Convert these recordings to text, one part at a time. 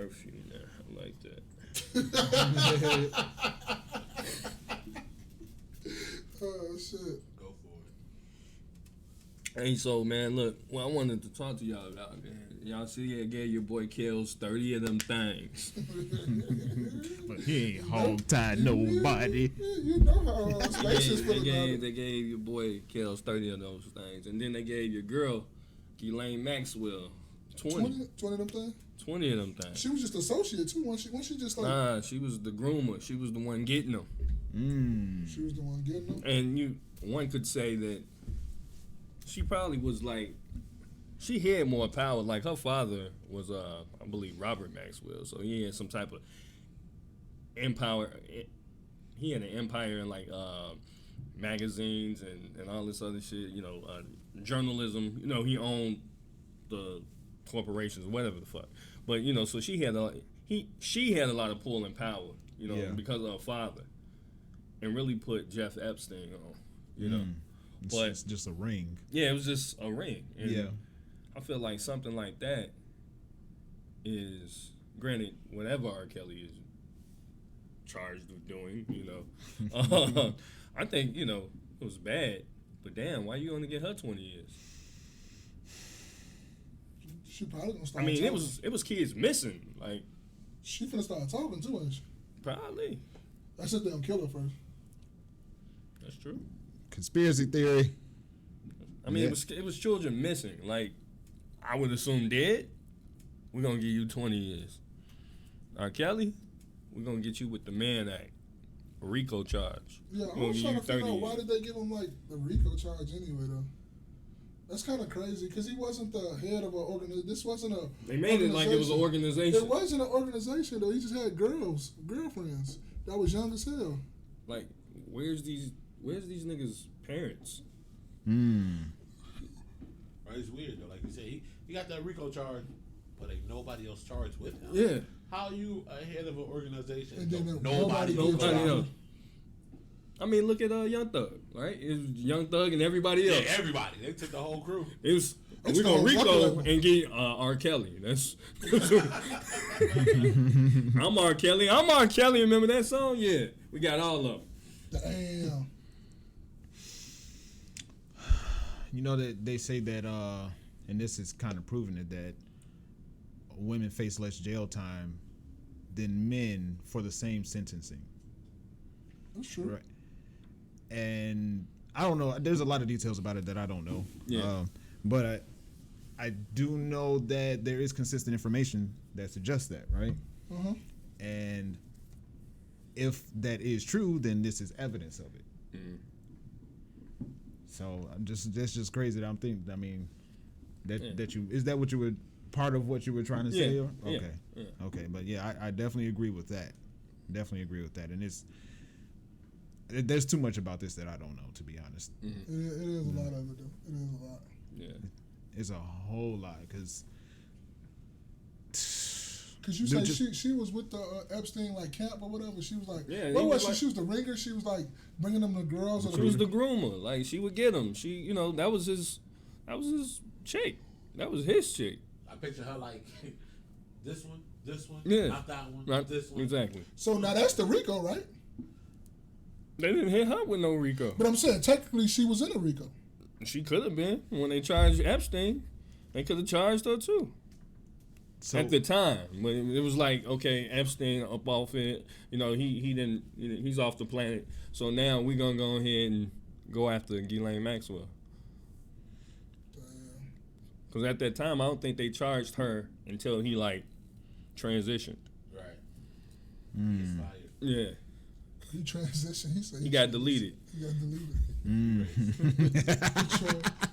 curfew now. I like that. Oh shit. Go for it. Hey, so man, look, what I wanted to talk to y'all about, man. Y'all see, I gave your boy Kills 30 of them things. But he ain't hog-tied nobody. You know how spacious for the They gave your boy Kills 30 of those things, and then they gave your girl, Ghislaine Maxwell, 20 of them things. 20 of them things. She was just associate too. Wasn't she just like? Nah, she was the groomer. She was the one getting them. She was the one getting them. And one could say that she probably was like, she had more power. Like her father was, I believe, Robert Maxwell. So he had some type of empire. He had an empire in like magazines and all this other shit. You know, journalism. You know, he owned the corporations, whatever the fuck. But you know, so she had a lot of pull and power. You know, because of her father, and really put Jeff Epstein on. You know, but it's just a ring. Yeah, it was just a ring. And yeah. I feel like something like that is, granted, whatever R. Kelly is charged with doing, you know, I think, you know, it was bad, but damn, why you only get her 20 years? She probably gonna start. I mean, talking. it was kids missing, like. She finna start talking too, ain't she? Probably. That's if they don't kill her first. That's true. Conspiracy theory. I mean, it was children missing. Like, I would assume dead. We're gonna give you 20 years. R. Kelly, we're gonna get you with the Mann Act, a RICO charge. Yeah, I was trying to figure out why did they give him like the RICO charge anyway though. That's kind of crazy because he wasn't the head of an organization. This wasn't a. They made it like it was an organization. It wasn't an organization though. He just had girlfriends that was young as hell. Like, where's these niggas' parents? Right, it's weird though. Like you said, he got that RICO charge, but ain't nobody else charged with him. Yeah. How are you a head of an organization? And then nobody else. I mean, look at Young Thug, right? It was Young Thug and everybody else. Yeah, everybody. They took the whole crew. It was. We're gonna RICO and get R. Kelly. That's. I'm R. Kelly. Remember that song? Yeah, we got all of them. Damn. You know that they say that, and this is kind of proving it, that women face less jail time than men for the same sentencing. That's true. Right. And I don't know. There's a lot of details about it that I don't know. Yeah. But I do know that there is consistent information that suggests that, right? Uh-huh. And if that is true, then this is evidence of it. Mm-hmm. So that's just crazy that I'm thinking. I mean, that you is that what you were part of what you were trying to say? Yeah. Okay. Yeah. Okay. But yeah, I definitely agree with that. And there's too much about this that I don't know, to be honest. Mm-hmm. It is a lot of it though. It is a lot. Yeah. It's a whole lot because you say she was with the Epstein like camp or whatever. She was like, yeah, what was she? Like, she was the ringer. She was like bringing them the girls. She was the groomer. Like she would get them. She, you know, that was his chick. That was his chick. I picture her like this one, yeah, not that one, not this one. Exactly. So now that's the RICO, right? They didn't hit her with no RICO. But I'm saying technically she was in a RICO. She could have been when they charged Epstein. They could have charged her too. So, at the time, but it was like, okay, Epstein up off it. You know, he didn't. You know, he's off the planet. So now we're gonna go ahead and go after Ghislaine Maxwell. Because at that time, I don't think they charged her until he like transitioned. Right. Mm. Yeah. He transitioned. He said he got deleted. He got deleted.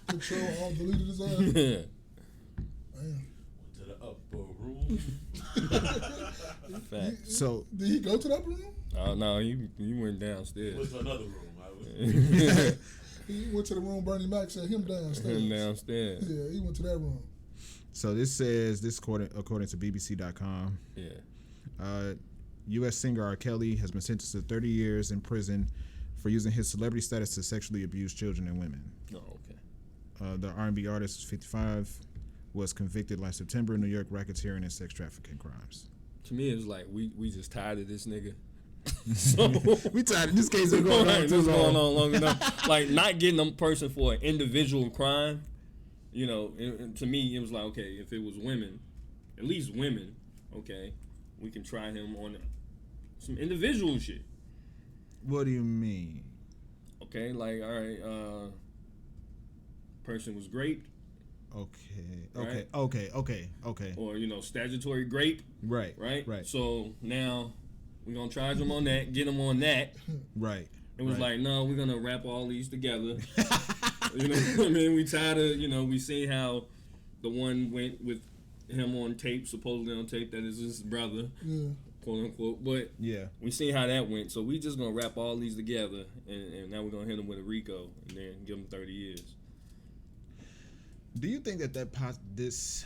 Control all deleted his ass. Yeah. Damn. Went to the upper room. So did he go to the upper room? Oh no, he went downstairs. Went to another room. He went to the room Bernie Mac said him downstairs. Yeah, he went to that room. So this says, according to BBC.com. Yeah. U.S. singer R. Kelly has been sentenced to 30 years in prison for using his celebrity status to sexually abuse children and women. Oh, okay. The R&B artist, 55, was convicted last September in New York racketeering and sex trafficking crimes. To me, it was like we just tired of this nigga. So We tired of this case been going on too going long. on long enough. Like not getting a person for an individual crime. You know, to me, it was like, okay, if it was women, at least women, okay, we can try him on some individual shit. What do you mean? Okay, like, all right, person was raped. Okay. Right? Okay. Or, you know, statutory grape. Right. Right? So now we're going to charge him on that, get him on that. Right. It was right. like, no, we're going to wrap all these together. You know what I mean? We tired of, you know, we see how the one went with him on tape, supposedly on tape, that is his brother, quote unquote. But yeah, we see how that went. So we just going to wrap all these together, and now we're going to hit him with a RICO and then give him 30 years. Do you think that this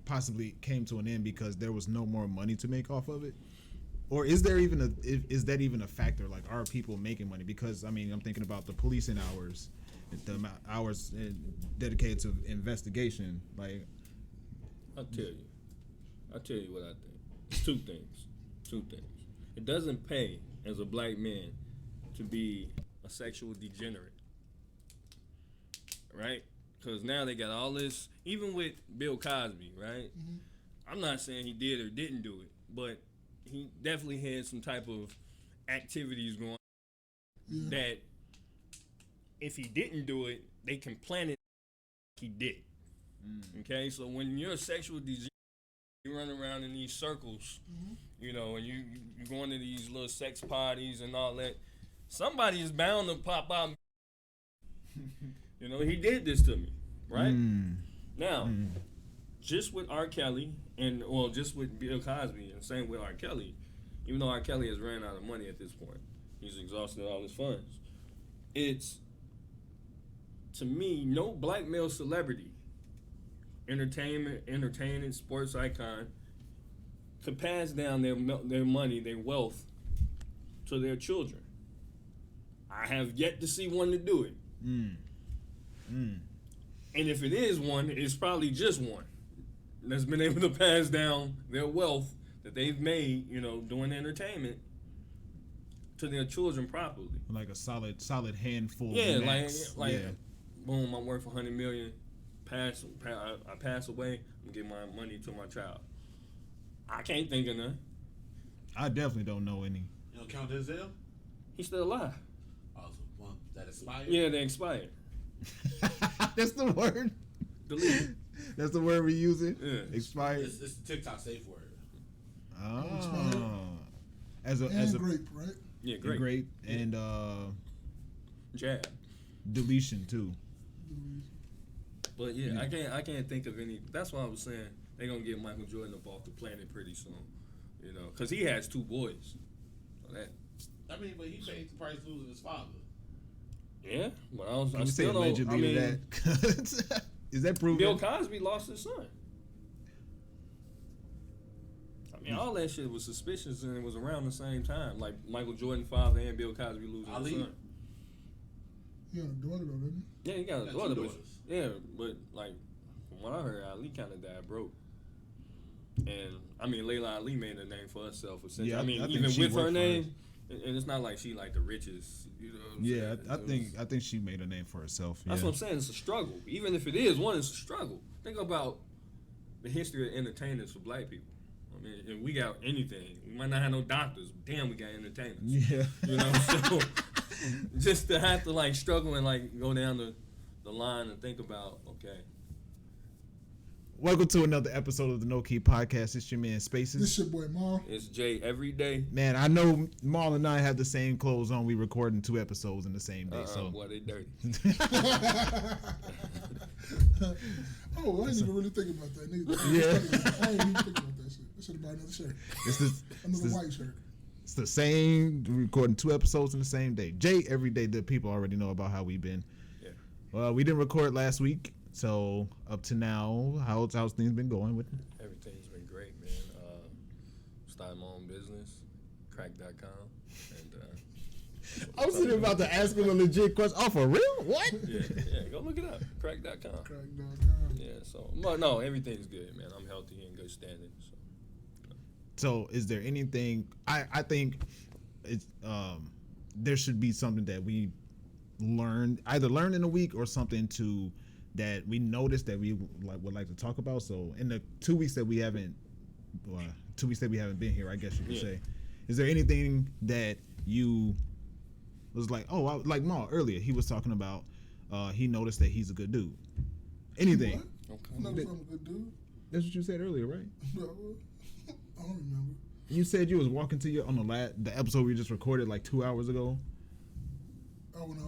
possibly came to an end because there was no more money to make off of it? Or is there even is that even a factor? Like, are people making money? Because, I mean, I'm thinking about the policing hours, the hours dedicated to investigation. Like, I'll tell you what I think. It's two things. It doesn't pay as a black man to be a sexual degenerate, right? Because now they got all this, even with Bill Cosby, right? Mm-hmm. I'm not saying he did or didn't do it, but he definitely had some type of activities going on that if he didn't do it, they can plan it he did. Okay? So when you're a sexual degenerate, you run around in these circles, you know, and you going to these little sex parties and all that, somebody is bound to pop out. You know, he did this to me, right? Now, just with R. Kelly just with Bill Cosby, and same with R. Kelly, even though R. Kelly has ran out of money at this point, he's exhausted all his funds. It's, to me, no black male celebrity, entertainment, sports icon, could pass down their money, their wealth, to their children. I have yet to see one to do it. And if it is one, it's probably just one that's been able to pass down their wealth that they've made, you know, doing entertainment to their children properly. Like a solid handful. Yeah, max. Boom, I'm worth $100 million. I pass away, I'm giving my money to my child. I can't think of none. I definitely don't know any. You don't count Denzel? He's still alive. Oh, so one that expired? Yeah, they expired. That's the word. Delete. That's the word we use it. Yeah. Expired. It's the TikTok safe word. Oh. As a grape, right? Yeah, great. Grape and Jab. deletion too. But yeah, I can't think of any. That's why I was saying they're gonna get Michael Jordan up off the planet pretty soon, you know, because he has 2 boys. So that. I mean, but he paid the price losing his father. Yeah, but I Can you say still don't. allegedly that? Is that proven? Bill Cosby lost his son. I mean, all that shit was suspicious, and it was around the same time. Like Michael Jordan father and Bill Cosby losing Ali? his son. Yeah, daughter though, didn't Yeah, he got a Got daughter. 2 But, daughters. yeah, but like from what I heard, Ali kind of died broke. And I mean, Layla Ali made a name for herself. Essentially. Yeah, I mean, I think even she with her worked for name, and it's not like she like the richest. You know what I'm Yeah, saying? I think she made a name for herself. Yeah. That's what I'm saying. It's a struggle. Even if it is one, it's a struggle. Think about the history of entertainers for black people. I mean, if we got anything. We might not have no doctors. Damn, we got entertainers. Yeah. You know, so just to have to like struggle and like go down the line and think about, okay. Welcome to another episode of the KNoWKi podcast. It's your man Spaces. This your boy Maul. It's Jay every day. Man, I know Maul and I have the same clothes on. We recording 2 episodes in the same day. So Boy, they dirty. Oh, I didn't even really think about that. Nigga. Yeah. I didn't even think about that shit. I should have bought another shirt. Another white shirt. It's the same. We're recording 2 episodes in the same day. Jay every day. The people already know about how we've been. Yeah. Well, we didn't record last week. So up to now, how's things been going with me? Everything's been great, man. Started my own business, crack.com. And I was sitting about to ask him a legit question. Oh, for real? What? yeah, go look it up. Crack.com. Crack.com. Yeah, so no, everything's good, man. I'm healthy and good standing. So. So is there anything? I think it's there should be something that we either learn in a week or something that we noticed that we would like to talk about. So in the 2 weeks that we haven't been here, I guess you could say, is there anything that you was like, like Maul earlier, he was talking about he noticed that he's a good dude. Anything? What? Okay. Noticed I'm a good dude. That's what you said earlier, right? No, I don't remember. You said you was walking to on the episode we just recorded like 2 hours ago. Oh, when I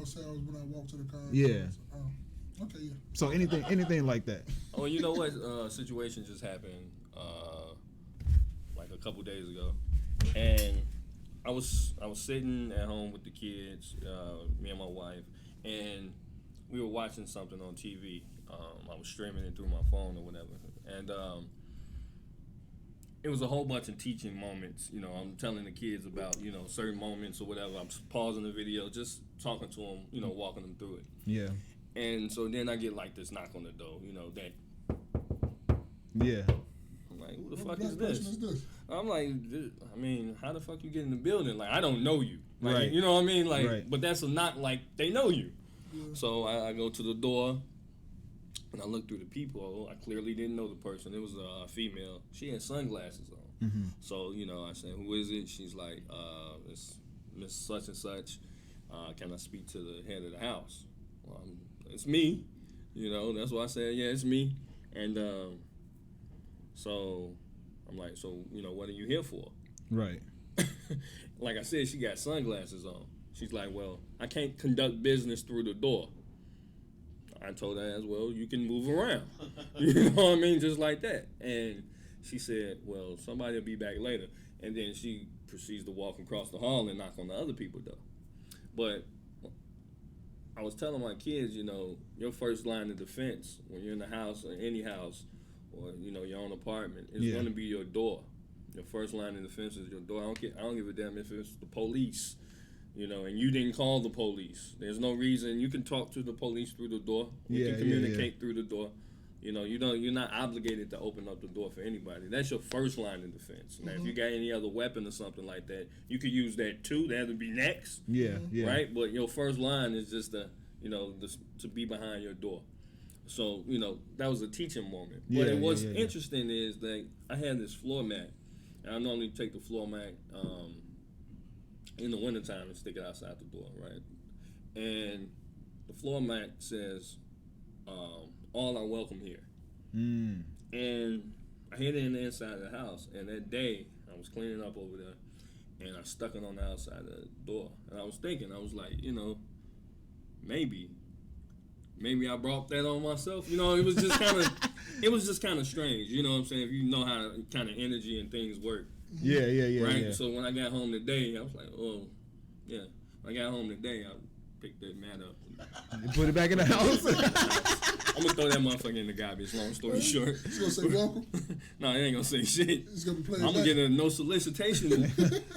walked to the car. Yeah. Okay, yeah. So anything like that. Oh, you know what? Situation just happened like a couple days ago, and I was sitting at home with the kids, me and my wife, and we were watching something on TV. I was streaming it through my phone or whatever, and it was a whole bunch of teaching moments. You know, I'm telling the kids about certain moments or whatever. I'm pAusing the video, just talking to them, walking them through it. Yeah. And so then I get like this knock on the door, that. Yeah. I'm like, who the fuck is this? I'm like, I mean, how the fuck you get in the building? Like, I don't know you. Like, right. You know what I mean? Like, right. But that's a knock like they know you. Yeah. So I go to the door and I look through the people. I clearly didn't know the person. It was a female. She had sunglasses on. Mm-hmm. So, I said, who is it? She's like, it's Miss Such and Such. Can I speak to the head of the house? Well, it's me. That's why I said, yeah, it's me. And so I'm like, what are you here for? Right. Like I said, she got sunglasses on. She's like, well, I can't conduct business through the door. I told her as well, you can move around. You know what I mean? Just like that. And she said, well, somebody will be back later. And then she proceeds to walk across the hall and knock on the other people's door. But I was telling my kids, your first line of defense when you're in the house or any house or, your own apartment is going to be your door. Your first line of defense is your door. I don't give a damn if it's the police, and you didn't call the police. There's no reason. You can talk to the police through the door. You can communicate through the door. You're not obligated to open up the door for anybody. That's your first line of defense. Now, if you got any other weapon or something like that, you could use that too. That would be next. Yeah. Right? But your first line is just to be behind your door. So, that was a teaching moment. But what's interesting is that I had this floor mat. And I normally take the floor mat in the wintertime and stick it outside the door, right? And the floor mat says, all are welcome here. Mm. And I hid it in the inside of the house. And that day, I was cleaning up over there, and I stuck it on the outside of the door. And I was thinking, I was like, maybe I brought that on myself. It was just kind of strange. You know what I'm saying? If you know how kind of energy and things work. Yeah. Right? Yeah. So when I got home today, I was like, oh, yeah. When I got home today, I picked that mat up. You put it back in the house? I'm going to throw that motherfucker in the garbage, long story short. It's going to say welcome? No, it ain't going to say shit. It's going to be playing I'm going to get a no solicitation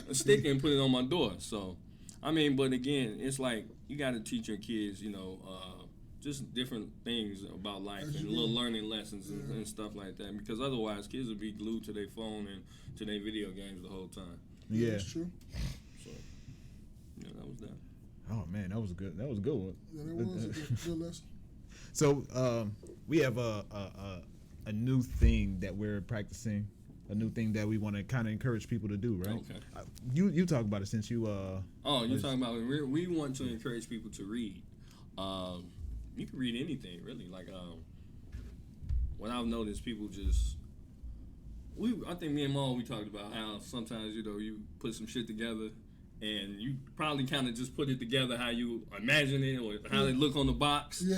a sticker and put it on my door. So, but again, it's like you got to teach your kids, just different things about life and little learning lessons and stuff like that. Because otherwise, kids will be glued to their phone and to their video games the whole time. Yeah. That's true. So, that was that. Oh, man, that was a good one. Yeah, that was a good lesson. So, we have a new thing that we're practicing, a new thing that we want to kind of encourage people to do, right? Okay. You talk about it since you... you're talking about... We want to encourage people to read. You can read anything, really. Like, what I've noticed, people just... I think me and Mom, we talked about how sometimes, you put some shit together and you probably kind of just put it together how you imagine it or how it look on the box. Yeah.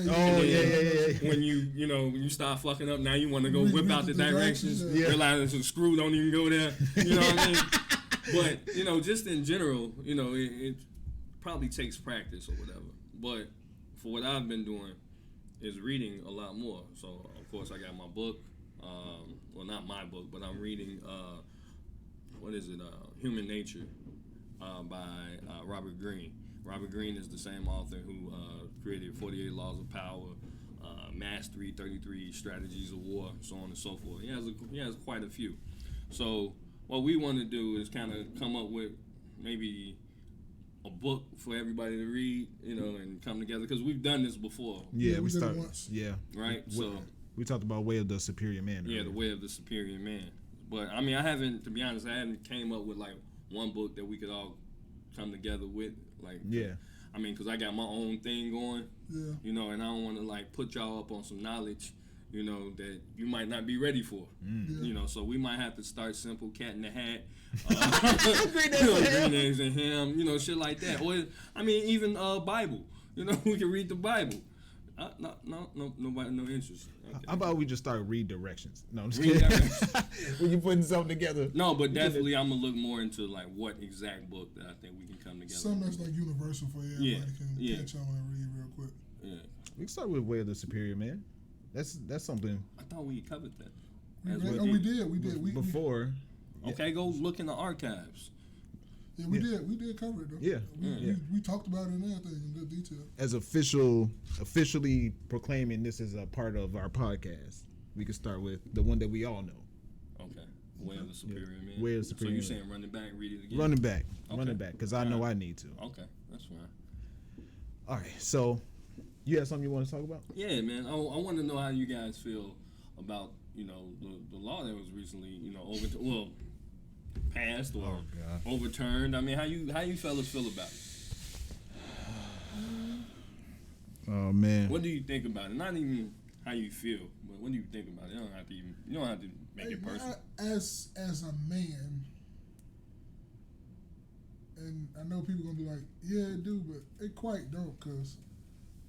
When you start fucking up, now you want to go whip out the directions, realize the screw don't even go there. You know what I mean? But, just in general, it probably takes practice or whatever. But for what I've been doing is reading a lot more. So, of course, I got my book. Well, not my book, but I'm reading, Human Nature by Robert Greene. Robert Greene is the same author who created 48 Laws of Power, Mastery, 33 Strategies of War, so on and so forth. He has quite a few. So what we want to do is kind of come up with maybe a book for everybody to read, and come together, because we've done this before. Yeah, we we did it start. once. Yeah, Right? we talked about Way of the Superior Man. Yeah, earlier. The Way of the Superior Man. But I mean, to be honest, I haven't came up with like one book that we could all come together with. Like, Yeah. I mean, because I got my own thing going, Yeah. And I don't want to like put y'all up on some knowledge, that you might not be ready for. Yeah. So we might have to start simple, Cat in the Hat, Green Green Eggs and Ham, shit like that. Or I mean, even Bible. We can read the Bible. Nobody, no interest. Okay. How about we just start read directions? No, I'm just Read kidding. directions. When you putting something together. No, but definitely I'm gonna look more into like what exact book that I think we can come together. Something that's like universal for everybody can catch on and read real quick. Yeah. We can start with Way of the Superior Man. That's something. I thought we covered that. We did. We Before. Okay, go look in the archives. Yeah, we did cover it though. Yeah. We talked about it and everything in good detail. As officially proclaiming this as a part of our podcast, we can start with the one that we all know. Okay. Way of the Superior Man. Way of the Superior So you Man. saying running back, read it again? Running Okay. back, because I know I need to. Okay, that's fine. All right, so you have something you want to talk about? Yeah, man. I want to know how you guys feel about the law that was recently passed or overturned. I mean, how you fellas feel about it? Oh man. What do you think about it? Not even how you feel, but what do you think about it? You don't have to make it personal. As a man, and I know people gonna be like, yeah, it do, but it quite don't, cause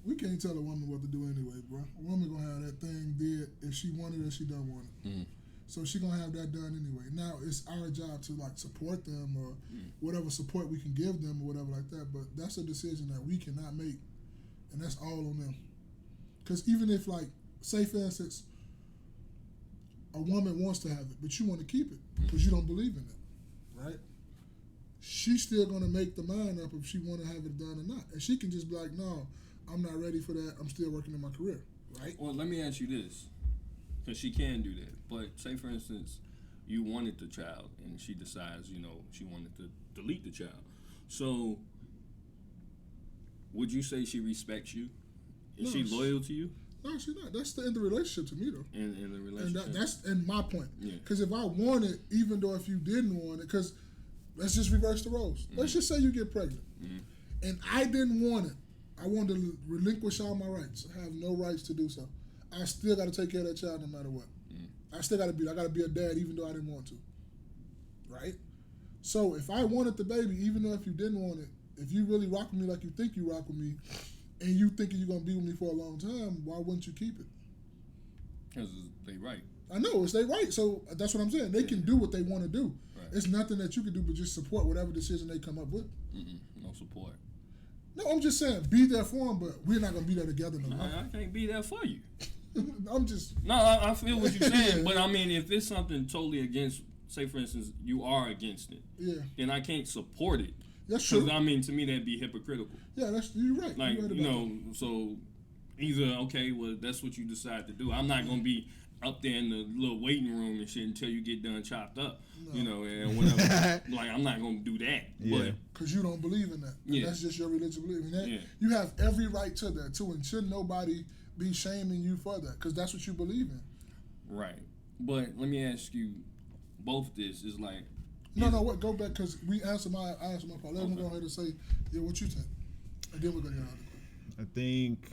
we can't tell a woman what to do anyway, bro. A woman gonna have that thing did if she wanted it or she don't want it. Mm. So she gonna have that done anyway. Now it's our job to like support them or whatever support we can give them or whatever like that. But that's a decision that we cannot make, and that's all on them. Because even if like, say for instance, a woman wants to have it, but you want to keep it because you don't believe in it, right? She's still gonna make the mind up if she want to have it done or not, and she can just be like, no, I'm not ready for that. I'm still working in my career, right? Well, let me ask you this, because she can do that. But say, for instance, you wanted the child, and she decides, she wanted to delete the child. So, would you say she respects you? Is she loyal to you? No, she's not. That's the end of the relationship to me, though. In the relationship? And that's my point. Yeah. Because if I want it, even though if you didn't want it, because let's just reverse the roles. Mm-hmm. Let's just say you get pregnant, and I didn't want it. I wanted to relinquish all my rights. I have no rights to do so. I still got to take care of that child no matter what. I still got to be. I got to be a dad even though I didn't want to. Right. So if I wanted the baby, even though if you didn't want it, if you really rock with me like you think you rock with me, and you thinking you're gonna be with me for a long time, why wouldn't you keep it? Because they right. I know it's their right. So that's what I'm saying. They can do what they want to do. Right. It's nothing that you can do but just support whatever decision they come up with. No support. No, I'm just saying be there for them, but we're not gonna be there together no more. I can't be there for you. I'm just. No, I feel what you're saying, but I mean, if it's something totally against, say for instance, you are against it, then I can't support it. That's true. I mean, to me, that'd be hypocritical. Yeah, you're right. Like, you're right about that. so either, okay, well, that's what you decide to do. I'm not going to be up there in the little waiting room and shit until you get done chopped up, and whatever. Like, I'm not going to do that. Yeah. Because you don't believe in that. Yeah. That's just your religious belief. You have every right to that, too, and should nobody be shaming you for that, because that's what you believe in. Right. But let me ask you, both this is like... What? Go back, because I answered my part. Let me go ahead and say, what you think. And then we're going to get out of the I think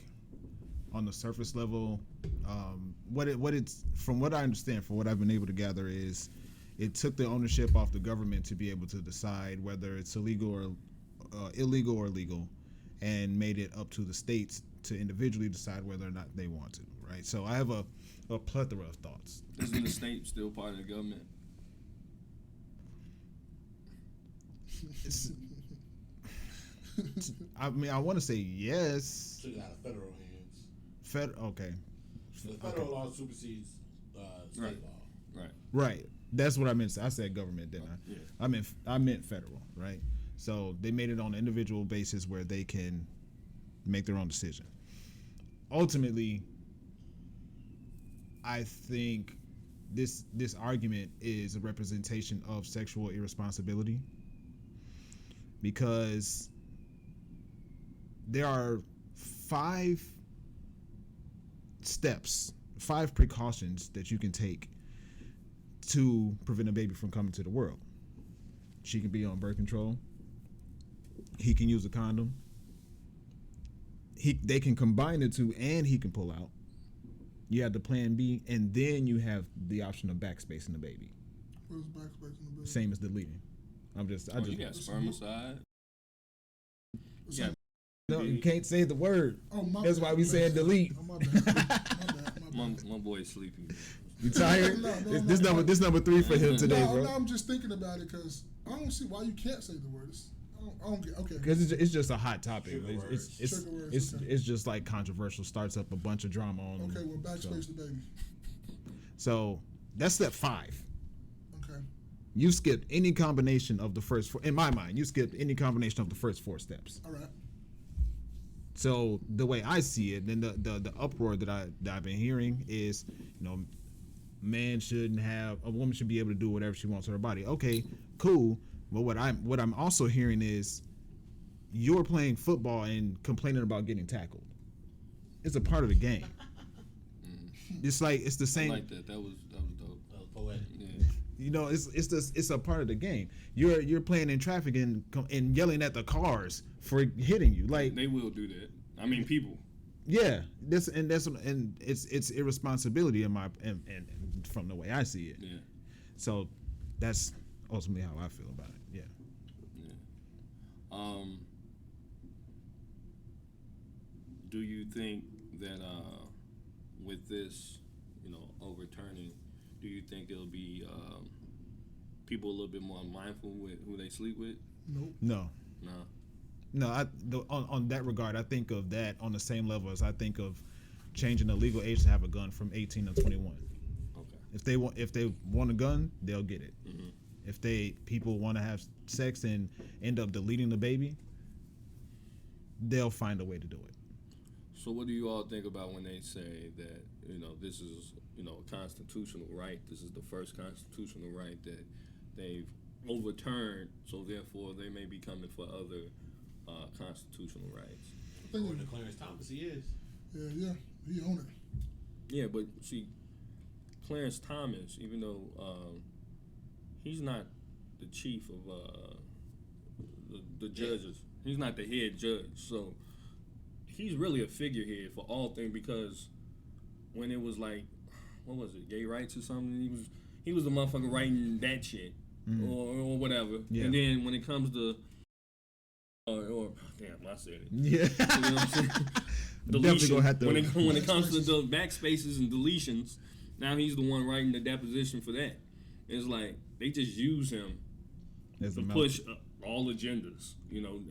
on the surface level, from what I understand, from what I've been able to gather, is it took the ownership off the government to be able to decide whether it's illegal or legal, and made it up to the states to individually decide whether or not they want to, right? So I have a plethora of thoughts. Isn't the state still part of the government? I mean, I want to say yes. Took it out of federal hands. Okay. The federal law supersedes state law. Right. That's what I meant. I said government, didn't I? Yeah. I meant federal, right? So they made it on an individual basis where they can make their own decision. Ultimately, I think this argument is a representation of sexual irresponsibility, because there are 5 steps, 5 precautions that you can take to prevent a baby from coming to the world. She can be on birth control. He can use a condom. They can combine the two, and he can pull out. You have the plan B, and then you have the option of backspacing the baby. What's backspacing the baby? Same as deleting. You got spermicide. Yeah. No, you can't say the word. Oh, my That's bad, why we saying delete. Oh, my bad. My boy's sleepy. You tired? No, this number 3 for him today, no, bro. No, I'm just thinking about it because I don't see why you can't say the words. I don't get. Okay. Because it's just a hot topic. Trigger words. It's just like controversial. Starts up a bunch of drama on. Okay, well, backspace the baby. So that's step 5. Okay. You skipped any combination of the first 4. In my mind, you skipped any combination of the first 4 steps. All right. So the way I see it, then the uproar that I've been hearing is, man shouldn't have, a woman should be able to do whatever she wants with her body. Okay, cool. But what I'm also hearing is, you're playing football and complaining about getting tackled. It's a part of the game. It's like, it's the same. I like that. That was dope. That was poetic. Yeah. It's a part of the game. You're playing in traffic and yelling at the cars for hitting you. Like, They will do that. I mean, people. yeah, it's irresponsibility and from the way I see it. Yeah. So that's ultimately how I feel about it. Yeah. Do you think that with this, overturning, do you think it'll be people a little bit more mindful with who they sleep with? Nope. No. On that regard, I think of that on the same level as I think of changing the legal age to have a gun from 18 to 21. Okay. If they want a gun, they'll get it. Mm-hmm. If people want to have sex and end up deleting the baby, they'll find a way to do it. So what do you all think about when they say that, this is, a constitutional right? This is the first constitutional right that they've overturned, so therefore they may be coming for other constitutional rights. According to Clarence Thomas, he is. Yeah, he own it. Yeah, but see, Clarence Thomas, even though he's not the chief of the judges, he's not the head judge, so he's really a figurehead for all things, because when it was like, what was it, gay rights or something, he was the motherfucker writing that shit, or whatever. Yeah. And then when it comes to or damn, I said it. Yeah. You know what I'm saying? Definitely gonna have to. When it comes to the backspaces and deletions, now he's the one writing the deposition for that. It's like they just use him As to push all agendas,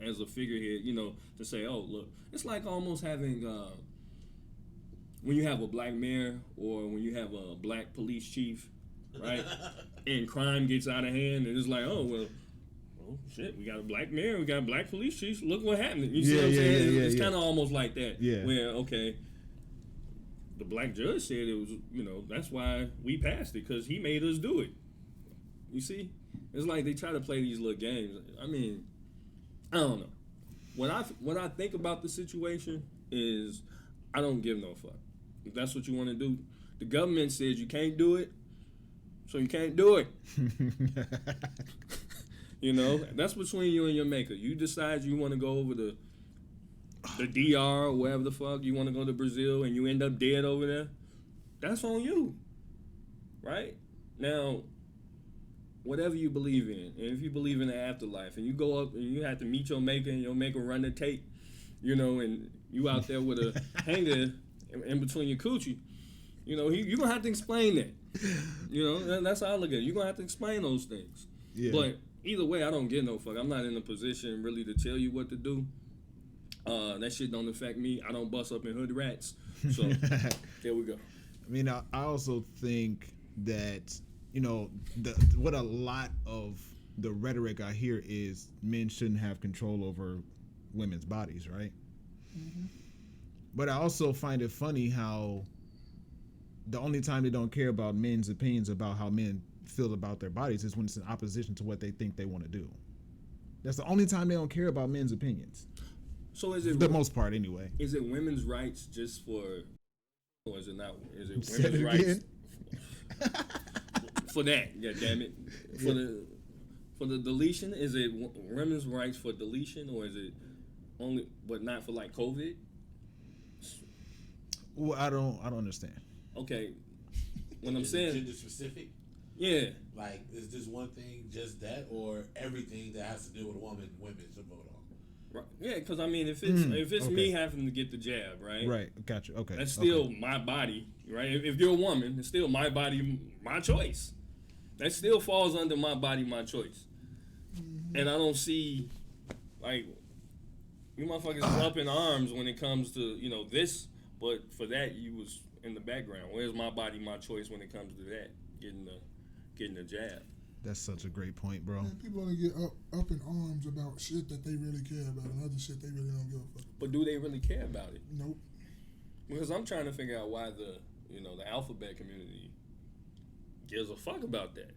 as a figurehead, to say, oh, look, it's like almost having when you have a black mayor or when you have a black police chief, right? And crime gets out of hand, and it's like, oh shit, we got a black mayor, we got black police chiefs. Look what happened. You see what I'm saying? It's kind of almost like that. Yeah. Where the black judge said it was, that's why we passed it, because he made us do it. You see, it's like they try to play these little games. I mean, I don't know. What I think about the situation is, I don't give no fuck. If that's what you want to do, the government says you can't do it, so you can't do it. That's between you and your maker. You decide you want to go over the DR or wherever the fuck you want to go to Brazil, and you end up dead over there. That's on you, right? Now, whatever you believe in, and if you believe in the afterlife, and you go up and you have to meet your maker, and your maker run the tape, and you out there with a hanger in between your coochie, you're gonna have to explain that. That's how I look at it. You're gonna have to explain those things. Yeah. But either way, I don't give no fuck. I'm not in a position really to tell you what to do. That shit don't affect me. I don't bust up in hood rats. So there we go. I mean, I also think that what a lot of the rhetoric I hear is men shouldn't have control over women's bodies, right? Mm-hmm. But I also find it funny how the only time they don't care about men's opinions about how men feel about their bodies is when it's in opposition to what they think they want to do. That's the only time they don't care about men's opinions. So is For it the most part, anyway. Is it women's rights just for, or is it not? Is it Say it women's again. rights for that? Yeah, damn it. For the deletion, is it women's rights for deletion, or is it only, but not for like COVID? Well, I don't understand. Okay, when I'm Is it saying, gender specific? yeah, Like, is this one thing just that, or everything that has to do with a woman, women should vote on? right, yeah, because I mean, if it's okay. me having to get the jab, right? Right, gotcha. Okay, That's still okay. my body, right? If you're a woman, it's still my body, my choice. That still falls under my body, my choice. And I don't see, like, you motherfuckers is up in arms when it comes to, you know, this, but for that, you was in the background. Where's my body, my choice when it comes to that? Getting the jab. That's such a great point, bro. Man, people only get up in arms about shit that they really care about and other shit they really don't give a fuck. But do they really care about it? Nope. Because I'm trying to figure out why the alphabet community gives a fuck about that.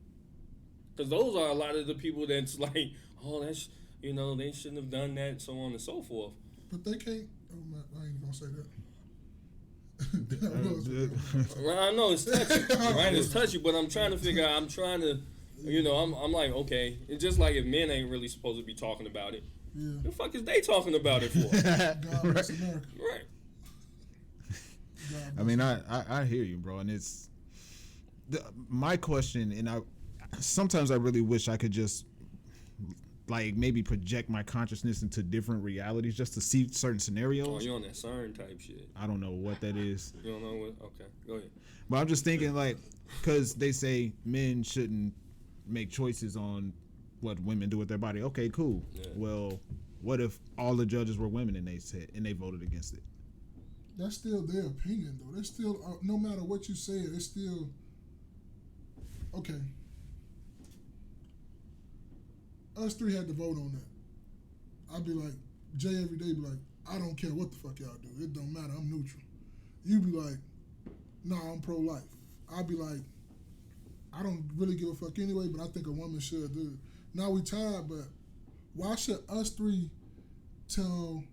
Because those are a lot of the people that's like, oh, that's, they shouldn't have done that, so on and so forth. But they can't. Oh man, I ain't gonna say that. That was- Well, I know it's touchy, right? It's touchy, but I'm trying to figure out. I'm like, okay, it's just like if men ain't really supposed to be talking about it. Yeah. The fuck is they talking about it for? God bless America. Right. God I mean, I hear you, bro, and it's my question, and sometimes I really wish I could just like maybe project my consciousness into different realities just to see certain scenarios. Oh, you on that CERN type shit? I don't know what that is, You don't know what? Okay, go ahead. but I'm just thinking like, because they say men shouldn't make choices on what women do with their body. Okay, cool. Yeah. Well, what if all the judges were women and they voted against it? That's still their opinion, though. That's still, no matter what you say, it's still okay. Us three had to vote on that. I'd be like, Jay every day be like, I don't care what the fuck y'all do. It don't matter. I'm neutral. You be like, nah, I'm pro-life. I'd be like, I don't really give a fuck anyway, but I think a woman should do it. Now we tied, but why should us three tell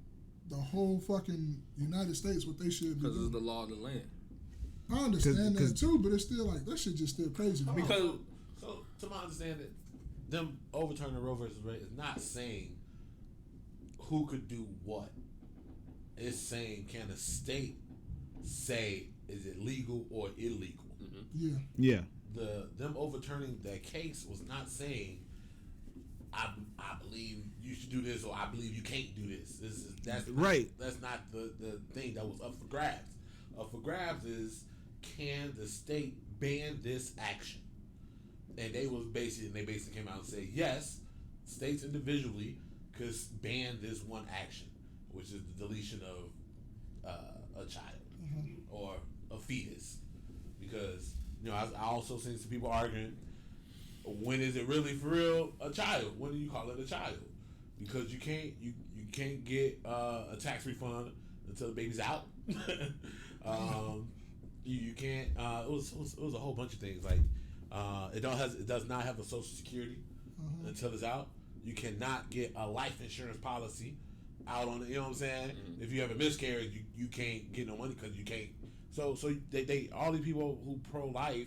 the whole fucking United States what they should be Because it's doing? the law of the land. I understand 'Cause- that too, but it's still like, that shit just still crazy to me. Because- So to my understanding, them overturning Roe versus Wade is not saying who could do what. It's saying, can a state say, is it legal or illegal? Yeah. Yeah. Them overturning that case was not saying, I believe you should do this, or I believe you can't do this. That's Right. That's not the thing that was up for grabs. Up for grabs is, can the state ban this action? And they basically came out and said, yes, states individually could ban this one action, which is the deletion of a child or a fetus. Because I also seen some people arguing, when is it really for real a child? When do you call it a child? Because you can't get a tax refund until the baby's out. You can't. It was a whole bunch of things like it does not have a Social Security until it's out. You cannot get a life insurance policy out on it. You know what I'm saying? If you have a miscarriage, you can't get no money because you can't. So they all these people who pro-life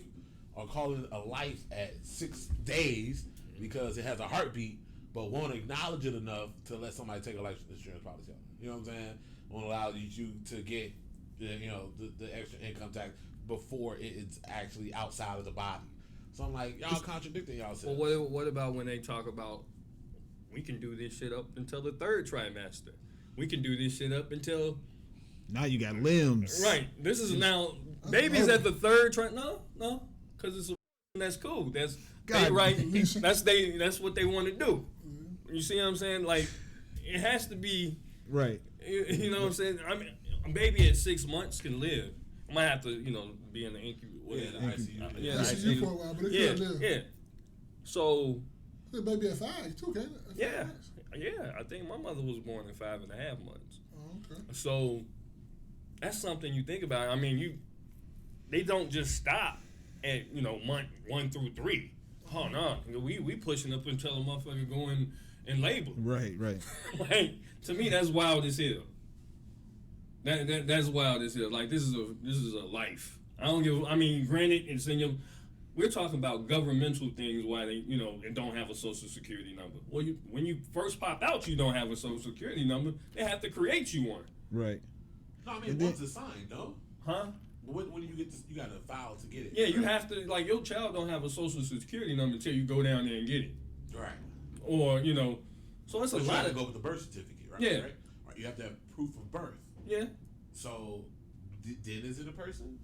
are calling it a life at 6 days because it has a heartbeat, but won't acknowledge it enough to let somebody take a life insurance policy out. You know what I'm saying? Won't allow you to get the extra income tax before it's actually outside of the body. So I'm like, y'all contradicting yourselves. Well, what about when they talk about, we can do this shit up until the 3rd trimester. We can do this shit up until... Now you got limbs. Right. This is now... Babies at the 3rd No. Because it's that's cool. That's they God. right. That's what they want to do. You see what I'm saying? Like, it has to be... Right. You know what I'm saying? I mean, a baby at 6 months can live. I might have to, be in the incubator. Yeah, the ICU. Yeah, This is you for a while, but it could live. Yeah. So... The baby at 5 too, can't it? At 5 Yeah. months? Yeah, I think my mother was born at 5.5 months. Oh, okay. So that's something you think about. I mean, they don't just stop at month 1 through 3. Oh no, we pushing up until a motherfucker going in labor. Right. Like, to me, that's wild as hell. That's wild as hell. Like, this is a life. I don't give. I mean, granted, it's in your. We're talking about governmental things why they and don't have a social security number. Well, when you first pop out, you don't have a social security number. They have to create you one. Right. No, I mean, once it's signed, though. Huh? When do you get this? You got to file to get it. Yeah, you have to. Like, your child don't have a social security number until you go down there and get it. Right. Or so it's a But you lot have to of go with the birth certificate, right? Yeah. Right. You have to have proof of birth. yeah. So then is it a person?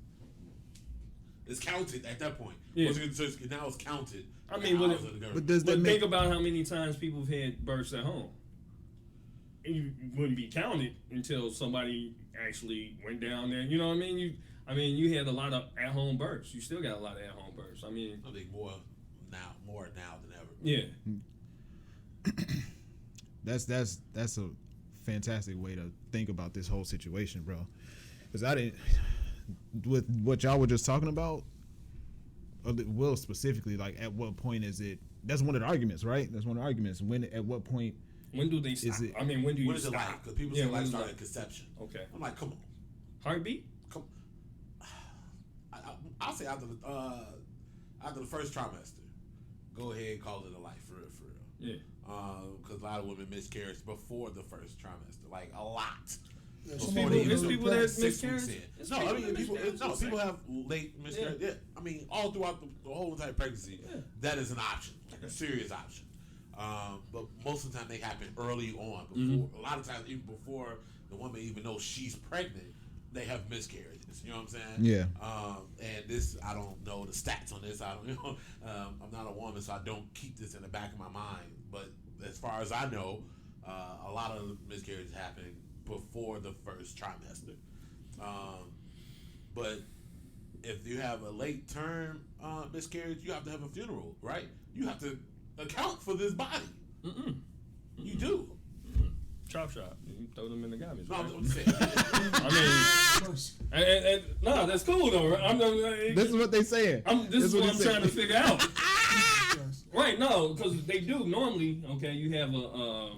It's counted at that point. Yeah. So now it's counted. I mean, But does that But make think about how many times people have had births at home. And you wouldn't be counted until somebody actually went down there. You know what I mean? You had a lot of at-home births. You still got a lot of at-home births. I mean, I think more now than ever. yeah. that's a fantastic way to think about this whole situation, bro. Because I didn't, with what y'all were just talking about, Will specifically, like, at what point is it? That's one of the arguments, right? That's one of the arguments. At what point? When do they stop? it- I mean, when do you What is it stop? like? Because people say when life is it started like? at conception. Okay. I'm like, come on. Heartbeat? I'll say after the first trimester, go ahead and call it a life, for real. Yeah. Because a lot of women miscarriage before the first trimester, like a lot. Yeah, Before some they people even It's know people the that birth, 6 miscarriage. weeks in. It's No, I people mean that people. miscarriage. No, people have late miscarriage. Yeah. I mean all throughout the whole entire pregnancy, that is an option, a serious option. But most of the time they happen early on. Before a lot of times, even before the woman even knows she's pregnant, they have miscarriages. You know what I'm saying? Yeah. And this, I don't know the stats on this. I don't know. I'm not a woman, so I don't keep this in the back of my mind. But as far as I know, a lot of miscarriages happen before the first trimester. But if you have a late term miscarriage, you have to have a funeral, right? You have to account for this body. You do. Chop shop. You throw them in the garbage. No, Right? I'm saying. I mean, First, no, that's cool though. Right? This is what they saying. This is what I'm he's trying to saying. figure out. yes. Right, no, because they do normally. Okay, you have a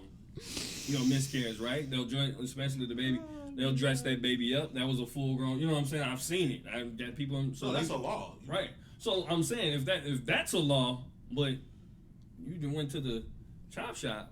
miscarriage, right? They'll dress, especially the baby. They'll dress that baby up. That was a full grown. You know what I'm saying? I've seen it. I've got people. So So that's a law, right? So I'm saying if that's a law, but you just went to the chop shop,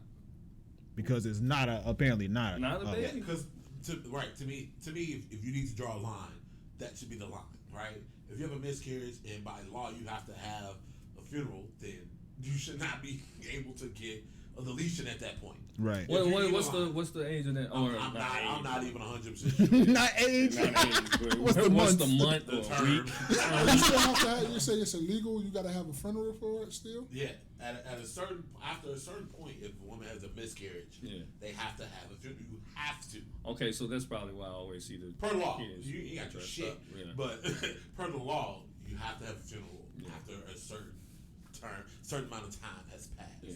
Because it's apparently not Not a baby. Because to me, if you need to draw a line, that should be the line, right? If you have a miscarriage and by law you have to have a funeral, then you should not be able to get a deletion at that point. Right. what's the age of that? Or I'm not even 100% sure. Not age. Not age, but What's the what's months? the month The or term. week? You still have to have, you say it's illegal, you got to have a funeral for it still? Yeah, after a certain point, if a woman has a miscarriage, they have to have a funeral. You have to. Okay, so that's probably why I always see the Per law, kids you got your dressed shit, up, yeah. but per the law, you have to have a funeral after a certain amount of time has passed. Yeah.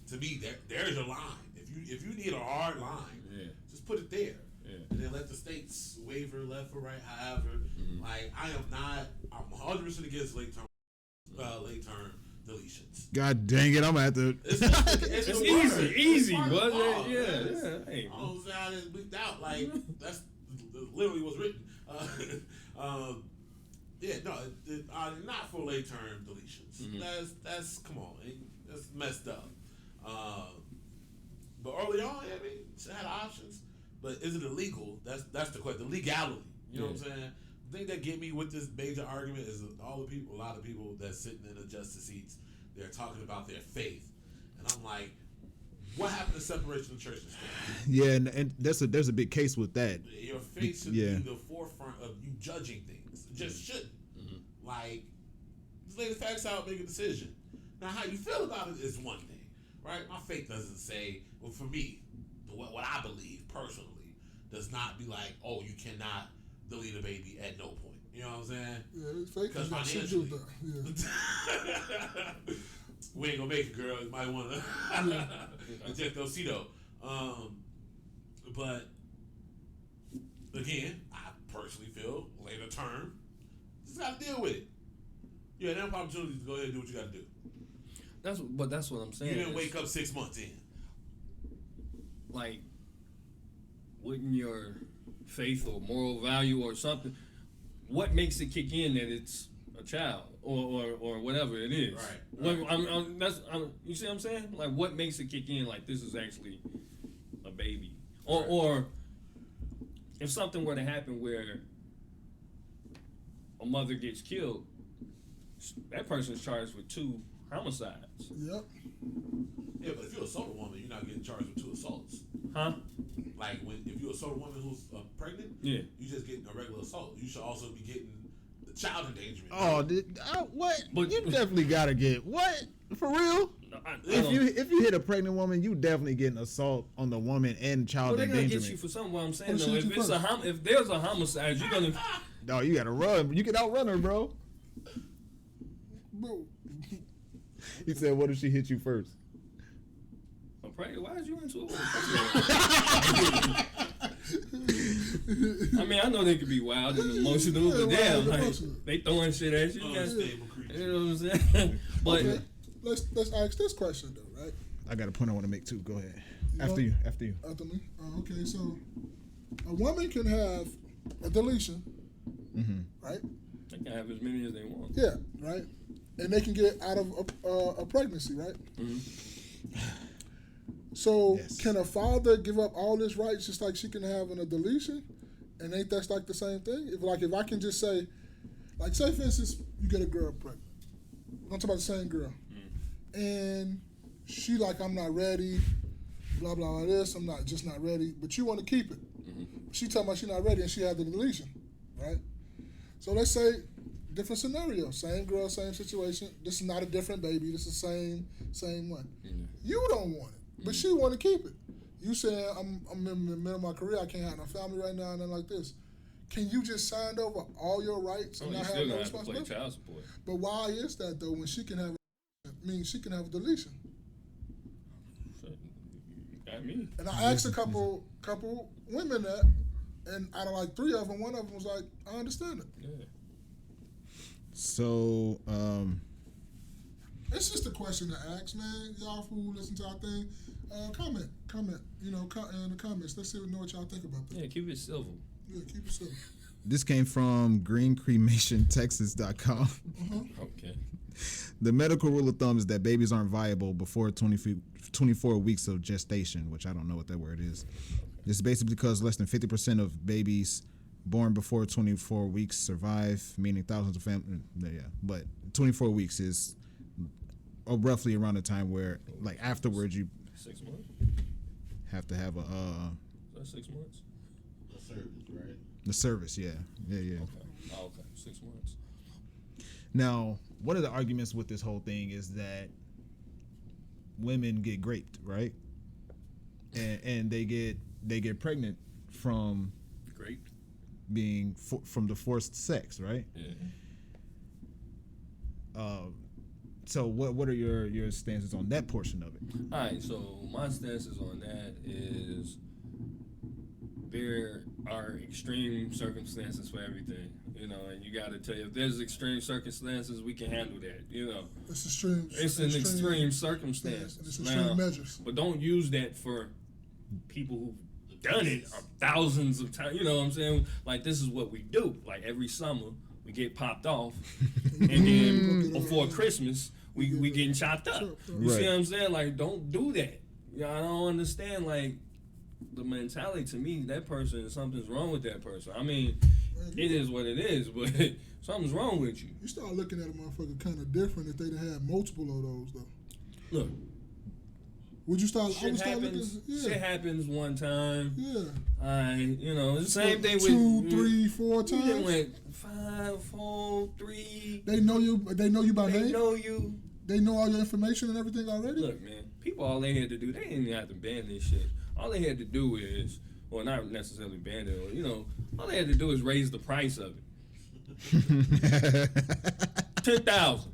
To me, there's your line. If you need a hard line, just put it there, and then let the states waver left or right, however. Like I'm 100% against late term deletions. God dang it! I'm gonna have to. It's easy, part of the but law, yeah. Hey, I don't say I didn't bleaked out. Like that's literally what's written. Not for late term deletions. That's come on, that's messed up. But early on, I mean, she had options. But is it illegal? That's the question. The legality. You know what I'm saying? The thing that get me with this major argument is a lot of people that's sitting in the justice seats. They're talking about their faith, and I'm like, what happened to separation of church and state? Yeah, and there's a big case with that. Your faith should be the forefront of you judging things. It just shouldn't. Like, just lay the facts out, make a decision. Now, how you feel about it is one thing, right? My faith doesn't say, well, for me, what I believe personally does not be like, oh, you cannot delete a baby at no point. You know what I'm saying? Yeah, it's fake. Because Got shit to do with that. Yeah. We ain't gonna make it, girl. You might want to inject those Cedo. But again, I personally feel later term, just just gotta deal with it. You had ample opportunities to go ahead and do what you gotta do. That's what I'm saying. You didn't wake up 6 months in. Like, wouldn't your faith or moral value or something, what makes it kick in that it's a child or whatever it is? Right. You see what I'm saying? Like, what makes it kick in like this is actually a baby? Or if something were to happen where a mother gets killed, that person's charged with 2 homicides. Yep. Yeah, but if you assault a woman, you're not getting charged with 2 assaults. Huh? Like if you assault a woman who's pregnant, Yeah, you just getting a regular assault. You should also be getting the child endangerment. Oh, what? But you definitely gotta get what for real. If you hit a pregnant woman, you definitely getting assault on the woman and child they're gonna endangerment. get you for something. What I'm saying What though, should you first? if there's a homicide, you're gonna. No, you gotta run. You can outrun her, bro. Bro, He said, "What if she hit you first?" I'm pregnant. Why is you into it? I mean, I know they could be wild and emotional, but Yeah, damn, wild and like emotional. they throwing shit at you. Unstable creature. You know what I'm saying? But okay. Let's ask this question though, right? I got a point I want to make too. Go ahead. You After want- you. After you. After me? Okay, so a woman can have a deletion, right? they can have as many as they want. Yeah, right? And they can get out of a pregnancy, right? So Yes. can a father give up all his rights just like she can have in a deletion? And ain't that like the same thing? If I can just say, like say for instance, you get a girl pregnant. I'm talking about the same girl. And she like, I'm not ready, blah, blah, blah, this, I'm not ready, but you want to keep it. She talking about she not ready and she had the deletion, right? So let's say, different scenario, same girl, same situation. This is not a different baby, this is the same one. You don't want it, but she want to keep it. You saying, I'm in the middle of my career, I can't have no family right now, and nothing like this. Can you just sign over all your rights and You not still have no gonna have to play responsibility? child support. But why is that though? When she can have, she can have a deletion. You got me. And I asked a couple women that, and out of like 3 of them, one of them was like, I understand it. Yeah. So, It's just a question to ask, man. Y'all who listen to our thing, comment, in the comments. Let's know what y'all think about that. Yeah, keep it civil. Yeah, keep it simple. this came from greencremationtexas.com. Okay. The medical rule of thumb is that babies aren't viable before 24 weeks of gestation, which I don't know what that word is. This is basically because less than 50% of babies born before 24 weeks survive, meaning thousands of families. Yeah, but 24 weeks is roughly around the time where, like, afterwards you 6 months? have to have Is that 6 months? The service, right? the service. Yeah. Okay. Oh, okay. 6 months. Now, one of the arguments with this whole thing is that women get raped, right? And they get pregnant from Great. being from the forced sex, right? Yeah. So what are your stances on that portion of it? All right. So my stances on that is there are extreme circumstances for everything, and you got to tell you if there's extreme circumstances, we can handle that, It's extreme. It's an extreme circumstance. And it's extreme measures. But don't use that for people who've done it thousands of times. You know what I'm saying? Like, this is what we do. Like, every summer, we get popped off. And then before Christmas, we getting chopped up. You see what I'm saying? Like, don't do that. I don't understand, like, the mentality. To me, that person, something's wrong with that person. I mean, it is what it is, but something's wrong with you. You start looking at a motherfucker kind of different if they done had multiple of those, though. Look. Would you start? Shit happens one time. Yeah. The same thing with 2, 3, 4 times. You went 5, 4, 3. They know you. They know you by name. They know you. They know all your information and everything already. Look, man. People, all they had to do, they didn't even have to ban this shit. All they had to do is, well, not necessarily ban it. All they had to do is raise the price of it. 10,000.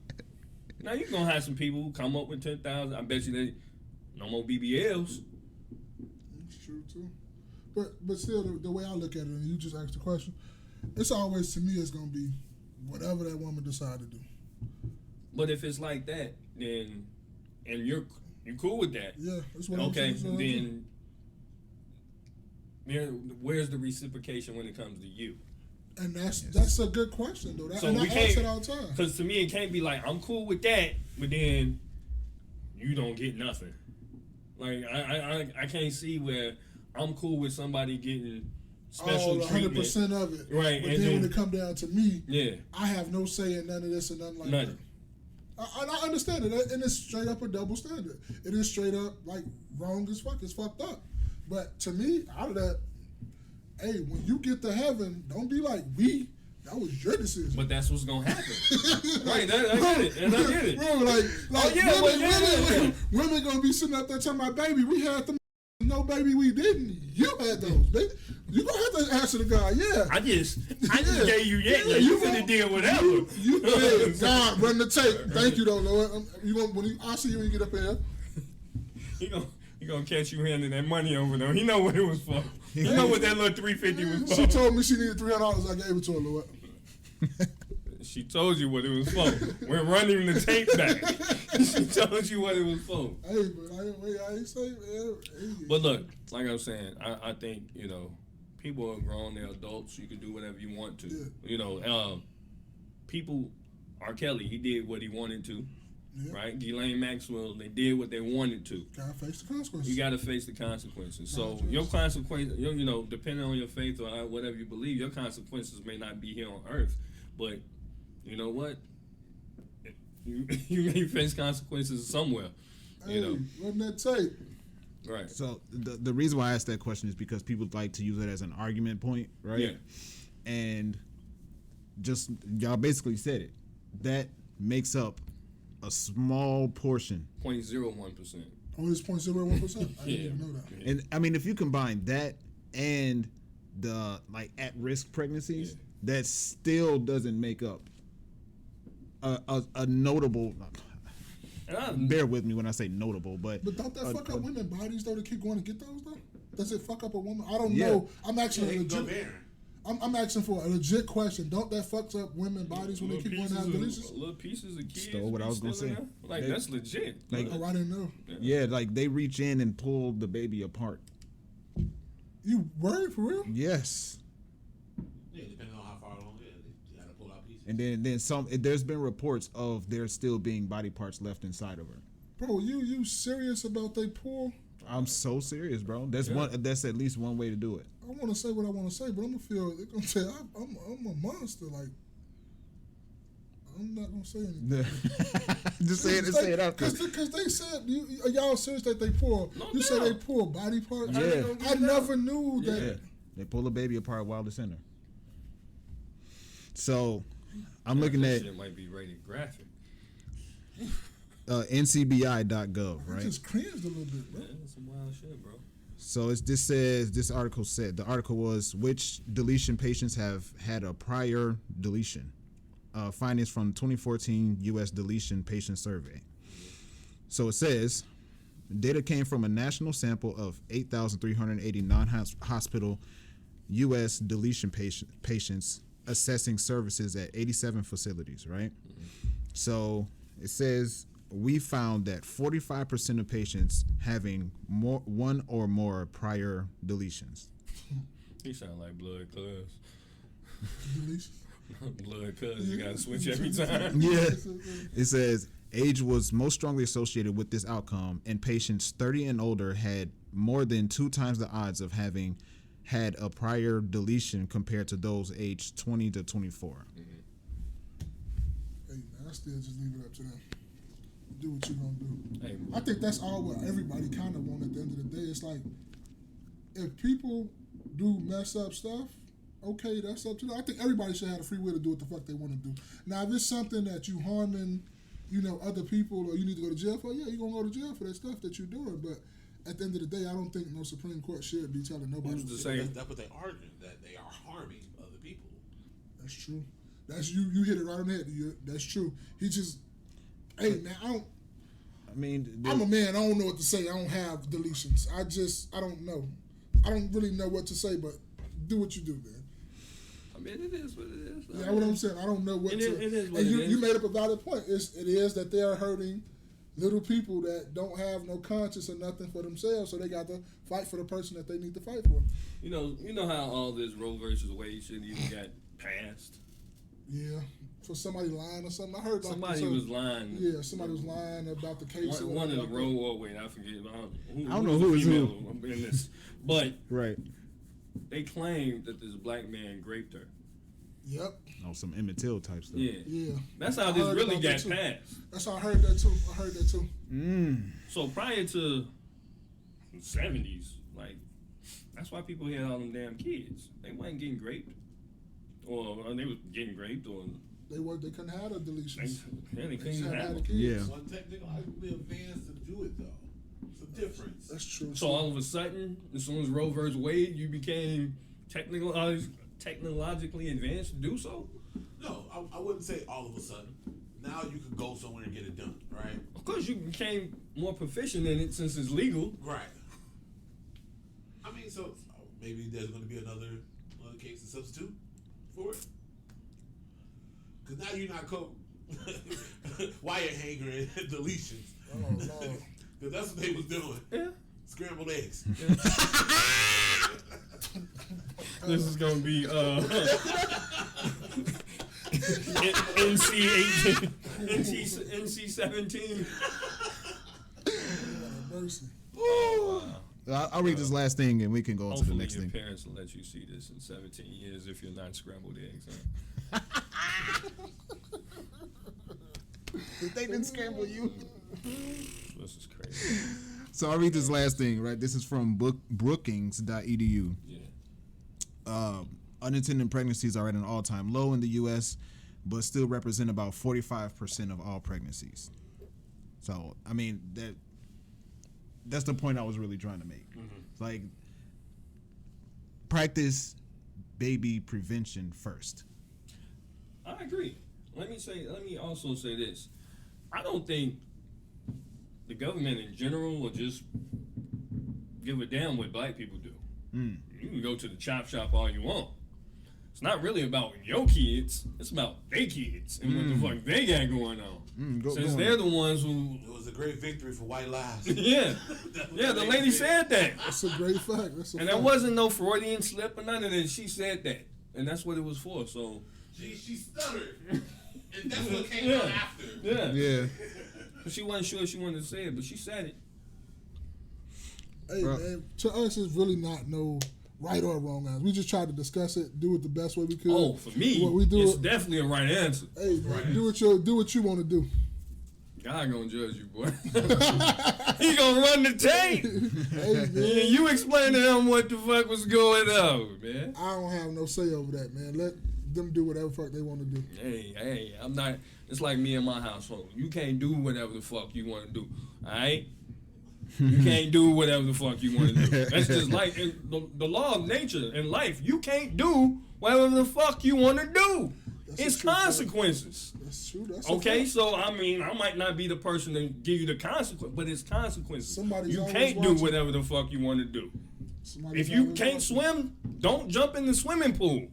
Now you're gonna have some people who come up with 10,000. I bet you they. No more BBLs. That's true too. But still, the way I look at it, and you just asked the question, it's always, to me, it's gonna be whatever that woman decide to do. But if it's like that, then and you're cool with that, Yeah, that's what okay, I'm saying. then where's the reciprocation when it comes to you? And that's a good question though. So and we I can't, ask it all the time. because to me it can't be like I'm cool with that, but then you don't get nothing. Like I can't see where I'm cool with somebody getting special treatment, 100% of it, right? But and then when it come down to me, yeah, I have no say in none of this and nothing like nothing. that. I understand it, and it's straight up a double standard. It is straight up like wrong as fuck. It's fucked up. But to me, out of that, hey, when you get to heaven, don't be like that was your decision. But that's what's gonna happen, right? I get it, and I get it. Bro, women gonna be sitting up there talking about, baby, we had them. No, baby, we didn't. You had those, baby. You gonna have to answer the guy, yeah. I just gave you that. Yeah, You finna deal whatever. You did. God, run the tape. Thank you, though, Lord. I'll see you when you get up here. He gonna catch you handing that money over though. He know what it was for. He know what that little $350 was for. She told me she needed $300. I gave it to her, Lord. She told you what it was for. We're running the tape back. She told you what it was for. Hey, but I ain't say, man. Hey. But look, like I'm saying, I think, people are grown, they're adults. You can do whatever you want to. Yeah. People, R. Kelly, he did what he wanted to. Yeah. Right? Ghislaine Maxwell, they did what they wanted to. Gotta face the consequences. You gotta face the consequences. So your consequences, depending on your faith or whatever you believe, your consequences may not be here on earth, but you know what? You may face consequences somewhere. Hey, run that tape. Right. So the reason why I asked that question is because people like to use it as an argument point, right? Yeah. And just y'all basically said it. That makes up a small portion. 0.01%. Oh, it's 0.01%? I didn't even know that. Yeah. And I mean, if you combine that and the at-risk pregnancies, that still doesn't make up a notable. Bear with me when I say notable, but don't that fuck up women's bodies though to keep going to get those though? Does it fuck up a woman? I don't know. I'm actually legit. I'm asking for a legit question. Don't that fucks up women's bodies when they keep going to have deletions? Little pieces of kids. Stole what I was gonna say. That's legit. I didn't know. Yeah, they reach in and pull the baby apart. You worried for real? Yes. Yeah, depending on how far along it is, you gotta pull out pieces. And then some. There's been reports of there still being body parts left inside of her. Bro, you serious about they pull? I'm so serious, bro. That's That's at least one way to do it. I want to say what I want to say, but I'm gonna feel they're gonna say I'm a monster. Like I'm not gonna say anything. Just say it out there. Because they said y'all serious that they pull. No you doubt. said they pull body parts. Yeah. I never knew that. Yeah. They pull a baby apart while it's in her. So I'm looking at. Shit might be rated graphic. ncbi.gov, right? I just cringed a little bit, bro. Yeah, that's some wild shit, bro. So the article was which deletion patients have had a prior deletion. Findings from 2014 U.S. deletion patient survey. So it says data came from a national sample of 8,380 non-hospital U.S. deletion patients assessing services at 87 facilities, right? Mm-hmm. So it says we found that 45% of patients having one or more prior deletions. You sound like blood cuz. Deletion? Blood cuz. You gotta switch every time. Yeah. It says age was most strongly associated with this outcome, and patients 30 and older had more than 2 times the odds of having had a prior deletion compared to those aged 20 to 24. Mm-hmm. Hey, man, I still just leave it up to them. Do what you gonna do. Hey, I think that's all what everybody kind of want at the end of the day. It's like, if people do mess up stuff, okay, that's up to them. I think everybody should have the free will to do what the fuck they want to do. Now, if it's something that you harming, other people, or you need to go to jail for, yeah, you're gonna go to jail for that stuff that you're doing. But at the end of the day, I don't think no Supreme Court should be telling nobody. Who's to say? That's what they argue, that they are harming other people. That's true. That's you hit it right on the head. That's true. He just, hey man, I'm a man. I don't know what to say. I don't have deletions. I don't know. I don't really know what to say, but do what you do, man. I mean, it is what it is. Yeah, what I'm saying. I don't know what It to. is what and it you, is. you made up a valid point. It is that they are hurting little people that don't have no conscience or nothing for themselves, so they got to fight for the person that they need to fight for. You know how all this Roe versus Wade shit even got passed. Yeah, for somebody lying or something. I heard like Somebody was lying. Yeah, somebody was lying about the case. One of the like Roe or Wade, I forget. I don't know who was who in this, but right. they claimed that this black man raped her. Yep. Oh, some Emmett Till type stuff. Yeah. That's how I this heard really about got that too. passed. That's how I heard that too. So prior to the 70s, like, that's why people had all them damn kids. They wasn't getting raped, or they was getting raped, or They couldn't have the deletions. they They just couldn't had have the it. kids. Yeah. Well, technically advanced to do it though. It's a difference. That's true. So all of a sudden, as soon as Roe versus Wade, you became technologically advanced to do so? No, I wouldn't say all of a sudden. Now you can go somewhere and get it done, right? Of course, you became more proficient in it since it's legal. Right. I mean, so maybe there's going to be another case to substitute for it. Because now you're not wire hanger and deletions. Oh no. Because that's what they was doing. Yeah. Scrambled eggs. This is gonna be NC 18, NC 17. Mercy. I'll read this last thing and we can go on to the Hopefully next your thing. parents will let you see this in 17 years if you're not scrambled eggs. Huh? They didn't scramble you. This is crazy. So I'll read this last thing, right? This is from brookings.edu. Yeah. Unintended pregnancies are at an all-time low in the U.S., but still represent about 45% of all pregnancies. So, I mean, that's the point I was really trying to make. Mm-hmm. Like, practice baby prevention first. I agree. Let me also say this. I don't think the government in general will just give a damn what black people do. You can go to the chop shop all you want. It's not really about your kids. It's about their kids and what the fuck they got going on. Since they're the ones who... It was a great victory for white lives. Yeah. Yeah, the lady said that. That's a great fact. And there wasn't no Freudian slip or none of that. She said that. And that's what it was for, so... She stuttered. And that's what came out after. Yeah. Yeah. She wasn't sure she wanted to say it, but she said it. Hey, man, to us, it's really not no right or wrong answer. We just try to discuss it, do it the best way we could. Oh, for me, What we do it's it- definitely a right answer. Hey, man, do what you want to do. God gonna judge you, boy. He gonna run the tape. Hey, Yeah, man, you explain to him what the fuck was going on, man. I don't have no say over that, man. Let them do whatever the fuck they want to do. Hey, I'm not. It's like me and my household. You can't do whatever the fuck you want to do. All right. You can't do whatever the fuck you want to do. That's just like the law of nature in life. You can't do whatever the fuck you want to do. That's It's a true fact. consequences. That's true. That's a Okay, fact. so I mean, I might not be the person to give you the consequence, but it's consequences. Somebody's You always can't do watching. whatever the fuck you want to do. Somebody's If you always can't watching. swim, don't jump in the swimming pool,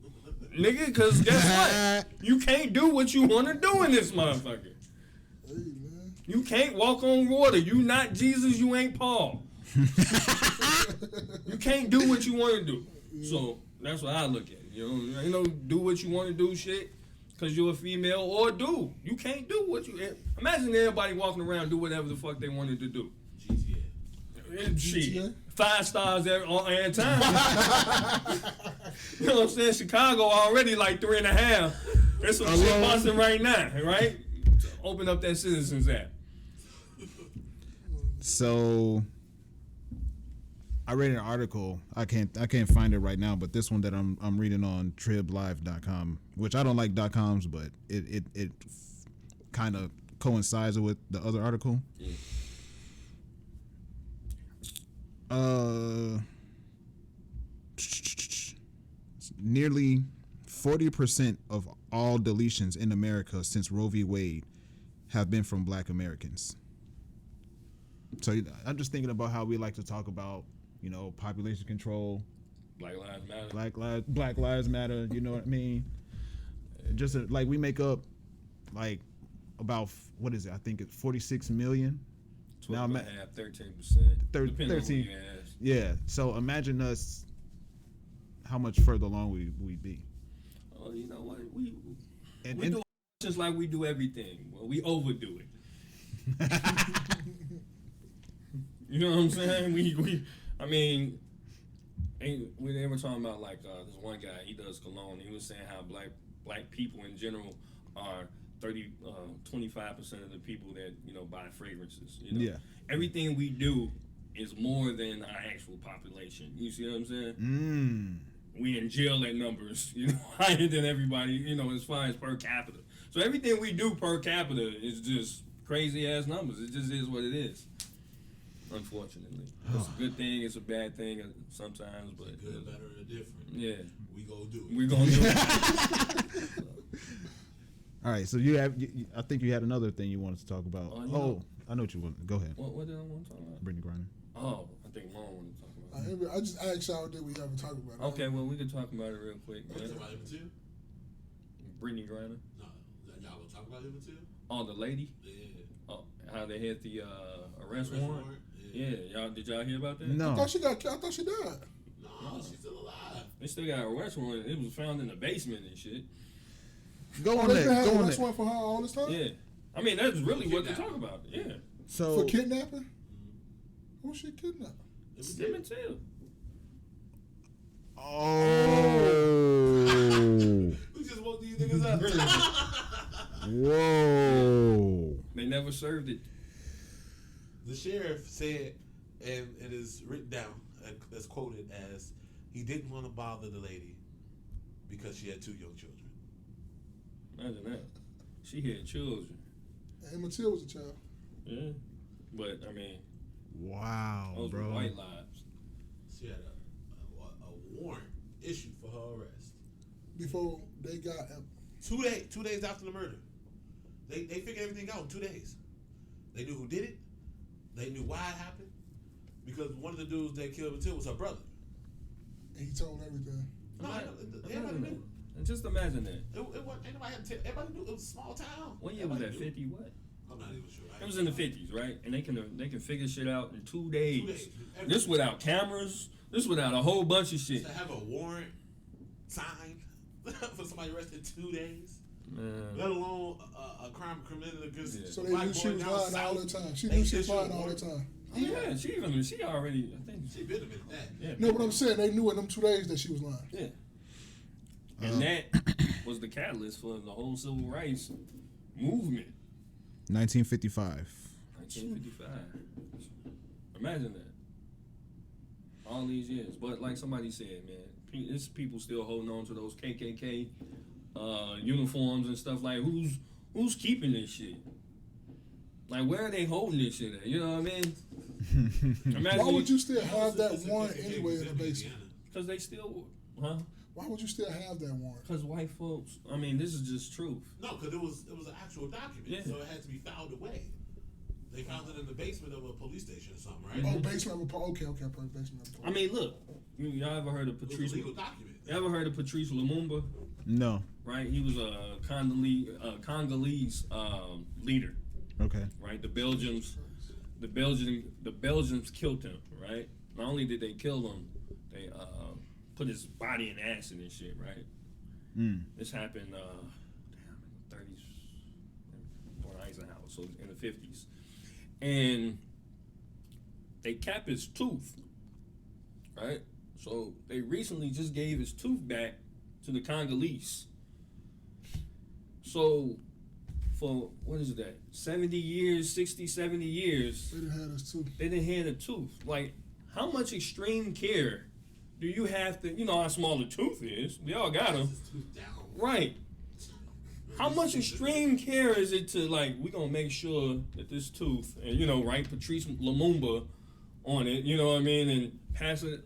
nigga. Because guess what? You can't do what you want to do in this motherfucker. Hey, man. You can't walk on water. You not Jesus. You ain't Paul. You can't do what you want to do. So that's what I look at. You know, do what you want to do, shit. Because you're a female, or do. You can't do what you... Imagine everybody walking around do whatever the fuck they wanted to do. GTA. Shit. GTA? 5 stars every time. You know what I'm saying? Chicago already like 3.5. There's some shit busting right now, right? Open up that Citizens app. So I read an article. I can't find it right now, but this one that I'm reading on triblive.com, which I don't like .coms, but it kind of coincides with the other article. Yeah. Nearly 40% of all deletions in America since Roe v. Wade have been from Black Americans. So I'm just thinking about how we like to talk about, population control, Black Lives Matter. Black Lives Matter. You know what I mean? Just like we make up like about what is it? I think it's 46 million. 12 now, and a half, 13%. 13. On who you ask. Yeah. So imagine us, how much further along we'd be. Oh, you know what? We do just like we do everything. Well, we overdo it. You know what I'm saying? I mean, when they were talking about like this one guy, he does cologne. He was saying how black people in general are 25% of the people that buy fragrances. Yeah. Everything we do is more than our actual population. You see what I'm saying? We in jail at numbers, higher than everybody, as far as per capita. So everything we do per capita is just crazy ass numbers. It just is what it is. Unfortunately, it's a good thing. It's a bad thing sometimes, but good, better, or different. Yeah, we gonna do it. We gonna do it. All right, so I think you had another thing you wanted to talk about. I know what you want. Go ahead. What did I want to talk about? Brittany Griner. Oh, I think Mom wanted to talk about it. I just asked y'all, did we ever talk about it? Okay, well, we can talk about it real quick. Talk about him too? Brittany Griner. No, y'all gonna talk about him too? Oh, the lady? Yeah. Oh, how they had the arrest warrant? Yeah, did y'all hear about that? No. I thought she died. No, she's still alive. They still got an arrest warrant. It was found in the basement and shit. Go on that. Go on that. One for her all this time. Yeah, I mean that's really what they talk about. Yeah. So for kidnapping. Who she kidnapped? Emmett Till. Oh. We just woke these niggas up. Whoa. They never served it. The sheriff said, and it is written down, as quoted as, he didn't want to bother the lady because she had 2 young children. Imagine that. She had children. And Emmett Till was a child. Yeah. But, I mean. Wow, those bro. were white lives. She had a warrant issued for her arrest. Before they got... 2 days after the murder. They figured everything out in 2 days. They knew who did it. They knew why it happened. Because one of the dudes that killed Emmett Till was her brother. And he told everything. No, everybody knew. And just imagine that. Ain't nobody had to tell. Everybody knew it was a small town. What year was that? 50 what? I'm not even sure. It was in the 50s, right? And they can figure shit out in 2 days. 2 days. This without cameras. This without a whole bunch of shit. To have a warrant signed for somebody arrested 2 days. Man. Let alone a crime committed against. Yeah. So they knew she was lying all the time. She knew she was lying all the time. Yeah, she already, I think. She been admitted that. Yeah. No, but I'm saying they knew in them 2 days that she was lying. Yeah. And that was the catalyst for the whole civil rights movement. 1955. 1955. Imagine that. All these years. But like somebody said, man, it's people still holding on to those KKK uniforms and stuff. Like, who's keeping this shit? Like, where are they holding this shit at? You know what I mean? Why would you still have that warrant anyway in the basement? Because they still, huh? Why would you still have that warrant? Because white folks, I mean, this is just truth. No, because it was an actual document, Yeah. so it had to be filed away. They found it in the basement of a police station or something, right? Oh, basement of a okay, basement of a police. I mean, look, y'all ever heard of It was Patrice? a legal document. You ever heard of Patrice Lumumba? No. Right, he was a Congolese leader. Okay. Right, the Belgians killed him. Right, not only did they kill him, they put his body in acid and shit. Right. This happened, in the 30s, during Eisenhower, so in the 50s, and they capped his tooth. Right, so they recently just gave his tooth back to the Congolese. So, for, what is that, 70 years, 60, 70 years, They didn't have this too. they didn't have a tooth. Like, how much extreme care do you have to, how small the tooth is? We all got them. His tooth down. Right. How much extreme care is it to, like, we gonna make sure that this tooth, and, write Patrice Lumumba on it, you know what I mean, and pass it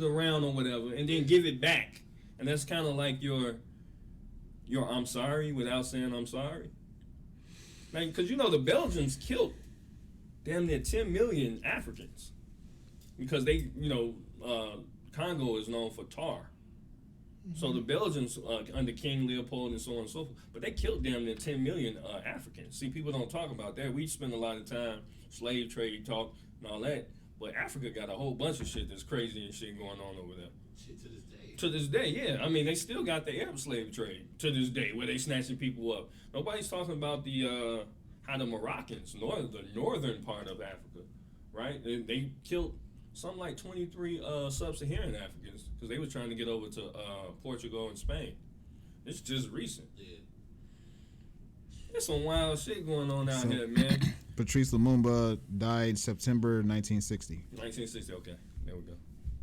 around or whatever, and then give it back. And that's kind of like your I'm sorry without saying I'm sorry. Like, because the Belgians killed damn near 10 million Africans because they, Congo is known for tar. So the Belgians, under King Leopold and so on and so forth, but they killed damn near 10 million Africans. See, people don't talk about that. We spend a lot of time slave trade talk and all that, but Africa got a whole bunch of shit that's crazy and shit going on over there. Shit to this day. To this day, yeah. I mean, they still got the Arab slave trade to this day, where they snatching people up. Nobody's talking about the how the Moroccans, the northern part of Africa, right? They killed something like 23 sub-Saharan Africans because they were trying to get over to Portugal and Spain. It's just recent. Yeah. There's some wild shit going on out here, man. Patrice Lumumba died September 1960. 1960, okay. There we go.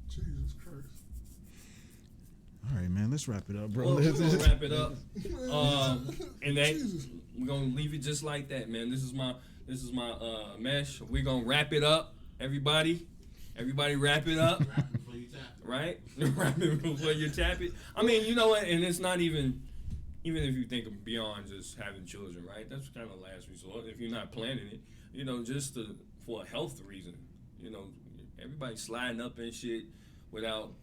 Jesus Christ. All right, man. Let's wrap it up, bro. Well, we're going to wrap it up. And that, Jesus. we're going to leave it just like that, man. This is my mesh. We're going to wrap it up, everybody. Everybody wrap it up. Wrap it before you tap it. Right? Wrap it before you tap it. I mean, you know what? And it's not even if you think of beyond just having children, right? That's kind of last resort. If you're not planning it, you know, just for a health reason. You know, everybody sliding up and shit without,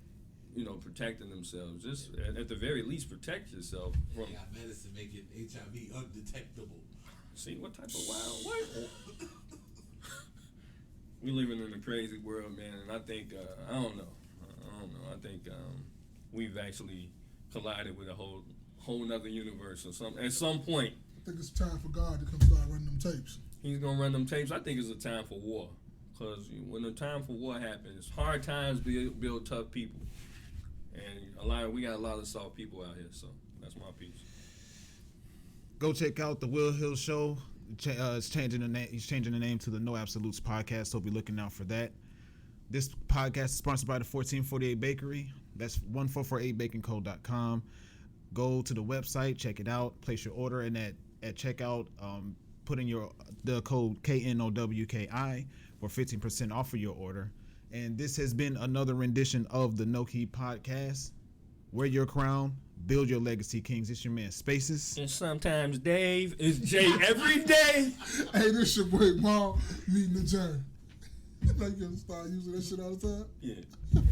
you know, protecting themselves. Just at the very least, protect yourself from. They got medicine making HIV undetectable. See what type of wild what? We living in a crazy world, man, and I think I don't know. I think we've actually collided with a whole nother universe or something. At some point, I think it's time for God to come start running them tapes. He's gonna run them tapes. I think it's a time for war, because when the time for war happens, hard times build tough people, and we got a lot of soft people out here. So that's my piece. Go check out the Will Hill Show. It's changing the name. He's changing the name to the No Absolutes Podcast. So be looking out for that. This podcast is sponsored by the 1448 Bakery. That's 1448baconco.com. Go to the website, check it out, place your order, and at checkout, put in the code KNoWKi for 15% off of your order. And this has been another rendition of the KNoWKi Podcast. Wear your crown, build your legacy, Kings. It's your man Spaces. And sometimes Dave is Jay every day. Hey, this your boy Mom meeting the journey. Like you gonna start using that shit all the time? Yeah.